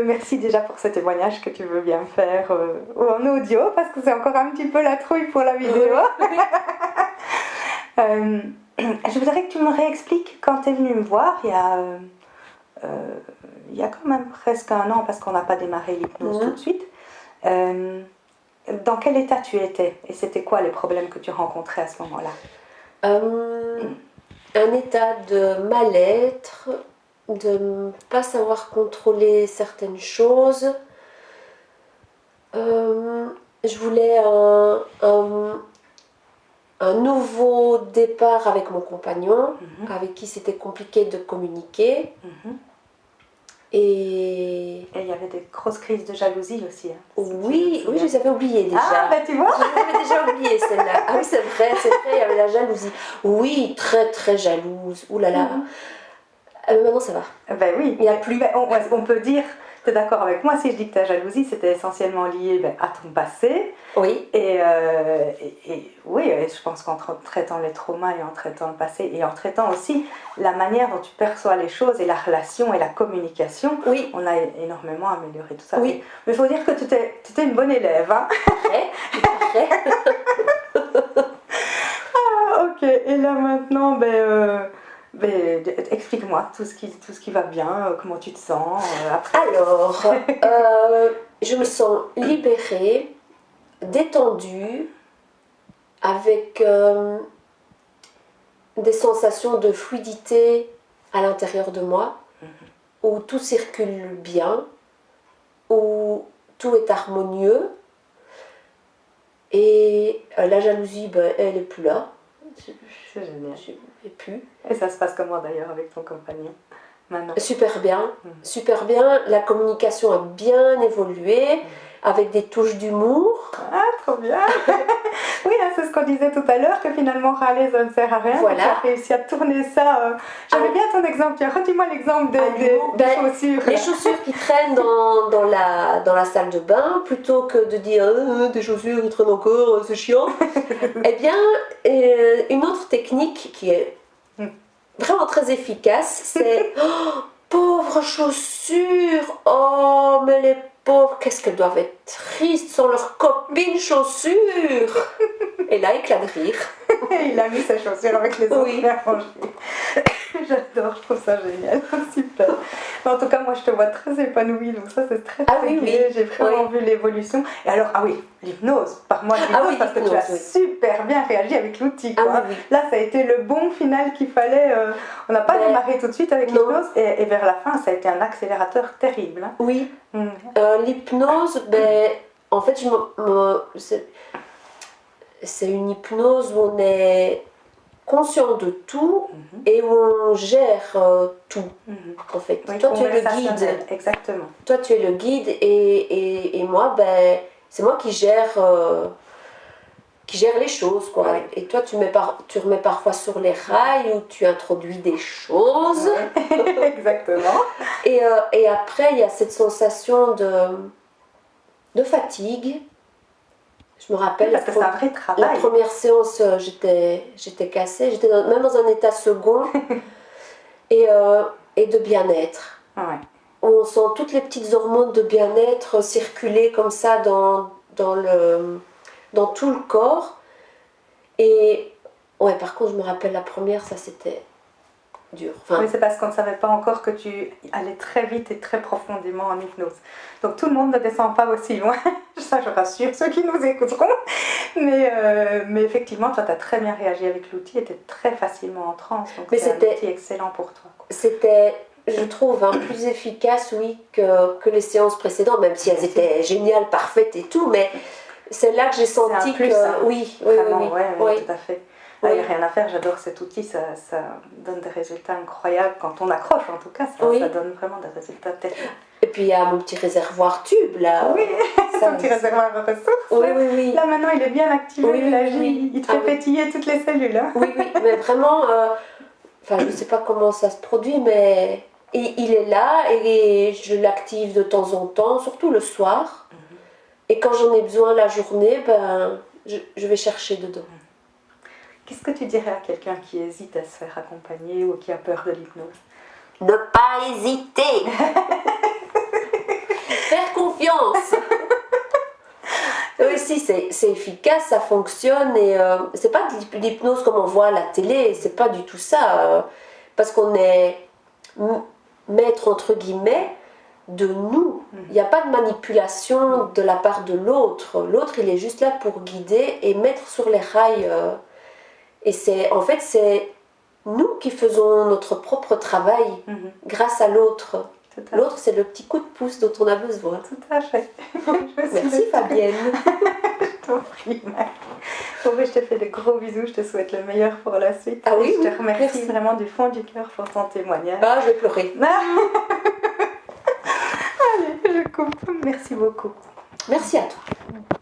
Merci déjà pour ce témoignage que tu veux bien faire en audio, parce que c'est encore un petit peu la trouille pour la vidéo. Je voudrais que tu me réexpliques quand tu es venue me voir il y a quand même presque un an, parce qu'on n'a pas démarré l'hypnose tout de suite. Dans quel état tu étais et c'était quoi les problèmes que tu rencontrais à ce moment-là? Un état de mal-être, de ne pas savoir contrôler certaines choses. Je voulais un nouveau départ avec mon compagnon, avec qui c'était compliqué de communiquer. Et il y avait des grosses crises de jalousie aussi. Hein, oui, je les avais oubliées déjà. Ah, bah tu vois, je les avais déjà oubliées celle-là. Ah oui, c'est vrai, il y avait la jalousie. Oui, très très jalouse. Ouh là là. Maintenant ça va. Ben oui, il n'y a plus. On peut dire, tu es d'accord avec moi si je dis que ta jalousie c'était essentiellement lié à ton passé. Oui. Et oui, je pense qu'en traitant les traumas et en traitant le passé et en traitant aussi la manière dont tu perçois les choses et la relation et la communication, oui. On a énormément amélioré tout ça. Oui. Mais il faut dire que tu étais une bonne élève. Hein. Ok, et là maintenant, explique-moi tout ce qui va bien, comment tu te sens après. Alors, je me sens libérée, détendue, avec des sensations de fluidité à l'intérieur de moi, où tout circule bien, où tout est harmonieux, et la jalousie, elle n'est plus là. C'est génial. Plus. Et ça se passe comment d'ailleurs avec ton compagnon maintenant? Super bien, super bien. La communication a bien évolué, avec des touches d'humour. Ah, trop bien. Oui, hein, c'est ce qu'on disait tout à l'heure, que finalement râler ça ne sert à rien. Voilà. Tu as réussi à tourner ça. J'aimais bien ton exemple. Tiens, redis-moi l'exemple des chaussures. Les chaussures qui traînent dans la salle de bain, plutôt que de dire des chaussures qui traînent encore, c'est chiant. Eh bien, une autre technique qui est vraiment très efficace, c'est pauvres chaussures. Oh, mais les pauvres, qu'est-ce qu'elles doivent être tristes sans leurs copines chaussures. Et là, éclat de rire. Il a mis ses chaussures avec les autres bien rangées. J'adore, je trouve ça génial, super. Mais en tout cas, moi je te vois très épanouie, donc ça c'est très gai. J'ai vraiment vu l'évolution. Et alors, l'hypnose, parle-moi de l'hypnose parce que tu as super bien réagi avec l'outil. Là, ça a été le bon final qu'il fallait. On n'a pas démarré tout de suite avec l'hypnose et vers la fin, ça a été un accélérateur terrible. Hein. Oui, l'hypnose, en fait, c'est une hypnose où on est conscient de tout et où on gère tout. En fait, oui, toi tu es le guide. Exactement. Toi tu es le guide et moi, c'est moi qui gère les choses, quoi. Ouais. Et toi tu remets parfois sur les rails où tu introduis des choses. Ouais. Exactement. Et après il y a cette sensation de fatigue. Je me rappelle, parce que c'est un vrai travail. La première séance, j'étais cassée, j'étais même dans un état second et de bien-être. Ouais. On sent toutes les petites hormones de bien-être circuler comme ça dans tout le corps. Et ouais, par contre, je me rappelle la première, ça c'était dur. Oui, c'est parce qu'on ne savait pas encore que tu allais très vite et très profondément en hypnose. Donc tout le monde ne descend pas aussi loin, ça je rassure ceux qui nous écouteront. Mais effectivement, toi tu as très bien réagi avec l'outil et tu es très facilement en transe. Donc c'est un outil excellent pour toi. C'était, je trouve, plus efficace, que les séances précédentes, même si elles étaient géniales, parfaites et tout, mais c'est là que j'ai senti que... Hein. Oui, tout à fait. Il n'y a rien à faire, j'adore cet outil, ça donne des résultats incroyables quand on accroche en tout cas, ça donne vraiment des résultats terribles. Et puis il y a mon petit réservoir tube là. Oui, ton petit réservoir de ressources. Oui. Là maintenant il est bien activé, il te fait pétiller toutes les cellules. Hein. Oui, mais vraiment, je ne sais pas comment ça se produit, mais il est là et je l'active de temps en temps, surtout le soir. Et quand j'en ai besoin la journée, je vais chercher dedans. Qu'est-ce que tu dirais à quelqu'un qui hésite à se faire accompagner ou qui a peur de l'hypnose? Ne pas hésiter. science. Oui, si, c'est efficace, ça fonctionne et c'est pas de l'hypnose comme on voit à la télé, c'est pas du tout ça. Parce qu'on est maître, entre guillemets, de nous. Il n'y a pas de manipulation de la part de l'autre. L'autre, il est juste là pour guider et mettre sur les rails. Et en fait, c'est nous qui faisons notre propre travail grâce à l'autre. L'autre, c'est le petit coup de pouce dont on a besoin. Tout à fait. Merci Fabienne. Je t'en prie, Marie. Bon, je te fais de gros bisous, je te souhaite le meilleur pour la suite. Ah oui, je te remercie vraiment du fond du cœur pour ton témoignage. Ah, je vais pleurer. Allez, je coupe. Merci beaucoup. Merci à toi.